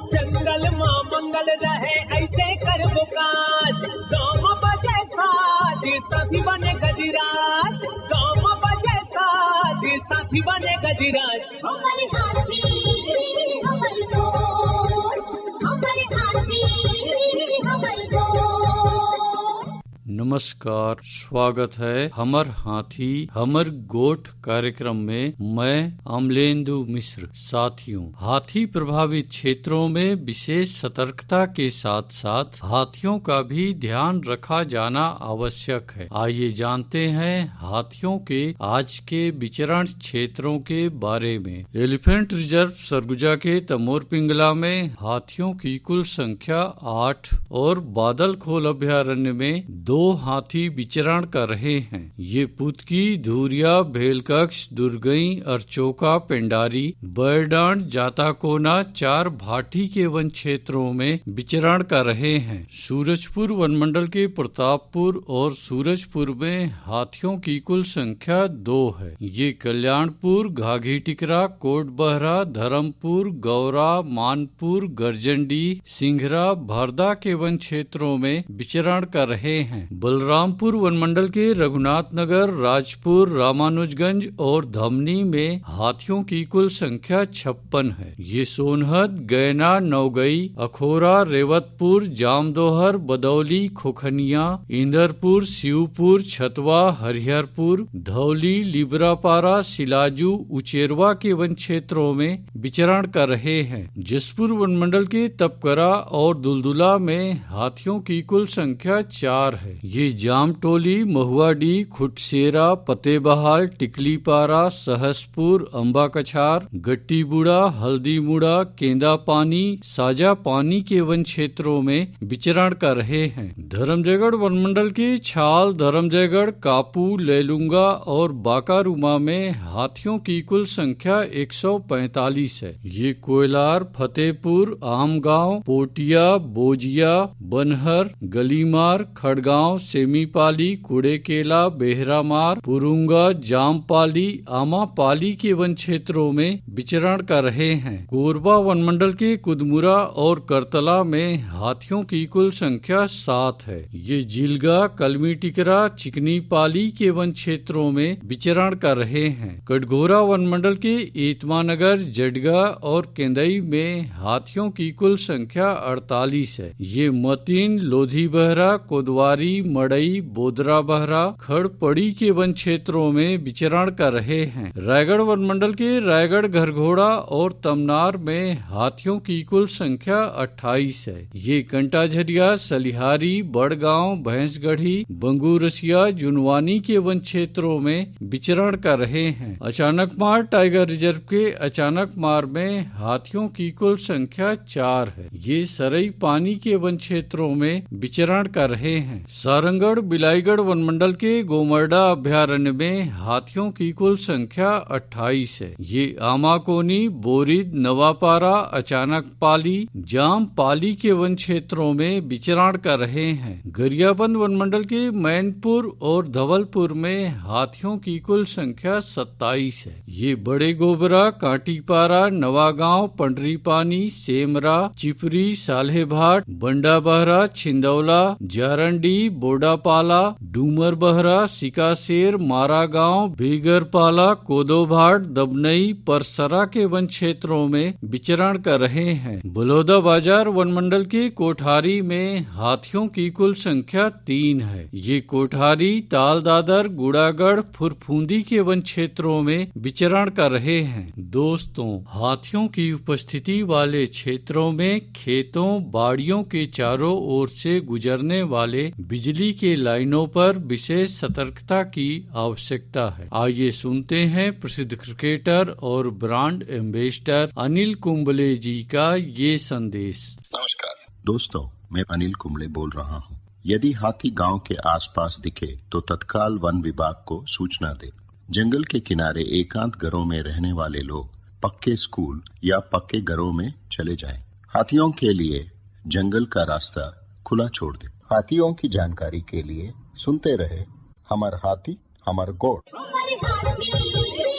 जंगल मां मंगल रहे ऐसे कर काज, गाँव बजे साज साथी बने गजराज, गाँव बजे साज साथी बने गजराज। नमस्कार, स्वागत है हमर हाथी हमर गोठ कार्यक्रम में। मैं अमलेंदु मिश्र। साथियों, हाथी प्रभावित क्षेत्रों में विशेष सतर्कता के साथ साथ हाथियों का भी ध्यान रखा जाना आवश्यक है। आइए जानते हैं हाथियों के आज के विचरण क्षेत्रों के बारे में। एलिफेंट रिजर्व सरगुजा के तमोर पिंगला में हाथियों की कुल संख्या 8 और बादल खोल अभयारण्य में 2 हाथी विचरण कर रहे हैं। ये पुतकी, धूरिया, भेलकक्ष, दुर्गई, अरचोका, पेंडारी, बरडांड, जाताकोना 4 भाटी के वन क्षेत्रों में विचरण कर रहे हैं। सूरजपुर वनमंडल के प्रतापपुर और सूरजपुर में हाथियों की कुल संख्या 2 है। ये कल्याणपुर, घाघी टिकरा, कोटबहरा, धर्मपुर, गौरा, मानपुर, गर्जंडी, सिंघरा, भरदा के वन क्षेत्रों में विचरण कर रहे हैं। बलरामपुर वनमंडल के रघुनाथ नगर, राजपुर, रामानुजगंज और धमनी में हाथियों की कुल संख्या 56 है। ये सोनहद, गैना, नौगई, अखोरा, रेवतपुर, जामदोहर, बदौली, खोखनिया, इंदरपुर, शिवपुर, छतवा, हरिहरपुर, धौली, लिबरापारा, सिलाजू, उचेरवा के वन क्षेत्रों में विचरण कर रहे हैं। जसपुर वनमंडल के तपकरा और दुलदुला में हाथियों की कुल संख्या 4 है। ये जामटोली, महुआडी, खुटसेरा, फतेहबहार, टिकलीपारा, सहसपुर, अम्बा कछार, गट्टीबुड़ा, हल्दीमुड़ा, केंदापानी, साजापानी के वन क्षेत्रों में विचरण कर रहे हैं। धर्मजयगढ़ वनमंडल के छाल, धर्मजयगढ़, कापू, लेलुंगा और बाकारुमा में हाथियों की कुल संख्या 145 है। ये कोयलार, फतेहपुर, आमगांव, पोटिया, बोजिया, बनहर, गलीमार, खड़गांव, सेमीपाली, कुड़ेकेला, बेहरामार, पुरुंगा, जामपाली, आमापाली के वन क्षेत्रों में विचरण कर रहे हैं। कोरबा वनमंडल के कुदमुरा और करतला में हाथियों की कुल संख्या 7 है। ये जिलगा, कलमी टिकरा, चिकनी पाली के वन क्षेत्रों में विचरण कर रहे हैं। कटघोरा वनमंडल के एतमानगर, जडगा और केंदई में हाथियों की कुल संख्या 48 है। ये मतीन, लोधी बहरा, कोदवारी, मड़ई, बोदरा बहरा, खड़पड़ी के वन क्षेत्रों में विचरण कर रहे हैं। रायगढ़ वनमंडल के रायगढ़, घरघोड़ा और तमनार में हाथियों की कुल संख्या 28 है। ये कंटाझरिया, सलिहारी, बड़गांव, भैंसगढ़ी, बंगूरसिया, जुनवानी के वन क्षेत्रों में विचरण कर रहे हैं। अचानकमार टाइगर रिजर्व के अचानकमार में हाथियों की कुल संख्या 4 है। ये सरई पानी के वन क्षेत्रों में विचरण कर रहे हैं। सारंगढ़, बिलाईगढ़ वनमंडल के गोमर्डा अभयारण्य में हाथियों की कुल संख्या 28 है। ये आमाकोनी, बोरिद, नवापारा, अचानकपाली, जामपाली के वन क्षेत्रों में विचरण कर रहे हैं। गरियाबंद वनमंडल के मैनपुर और धवलपुर में हाथियों की कुल संख्या 27 है। ये बड़े गोबरा, कांटीपारा, नवागांव, पंडरीपानी, सेमरा, चिपरी, साल्हेभाट, बंडाबहरा, छिंदौला, जारंडी, बोडापाला, डूमर बहरा, सिकासेर, मारागांव, बेगरपाला, कोदोभाट, दबनई, परसरा के वन क्षेत्रों में विचरण कर रहे हैं। बलौदा बाजार वनमंडल के कोठारी में हाथियों की कुल संख्या 3 है। ये कोठारी, तालदादर, गुड़ागढ़, फुरफूंदी के वन क्षेत्रों में विचरण कर रहे हैं। दोस्तों, हाथियों की उपस्थिति वाले क्षेत्रों में खेतों, बाड़ियों के चारों ओर से गुजरने वाले बिजली के लाइनों पर विशेष सतर्कता की आवश्यकता है। आइए सुनते हैं प्रसिद्ध क्रिकेटर और ब्रांड एम्बेसडर अनिल कुंबले जी का ये संदेश। नमस्कार दोस्तों, मैं अनिल कुंबले बोल रहा हूँ। यदि हाथी गांव के आसपास दिखे तो तत्काल वन विभाग को सूचना दे। जंगल के किनारे एकांत घरों में रहने वाले लोग पक्के स्कूल या पक्के घरों में चले जाएं। हाथियों के लिए जंगल का रास्ता खुला छोड़ दे। हाथियों की जानकारी के लिए सुनते रहे हमर हाथी हमर गोठ। हमारे हाथी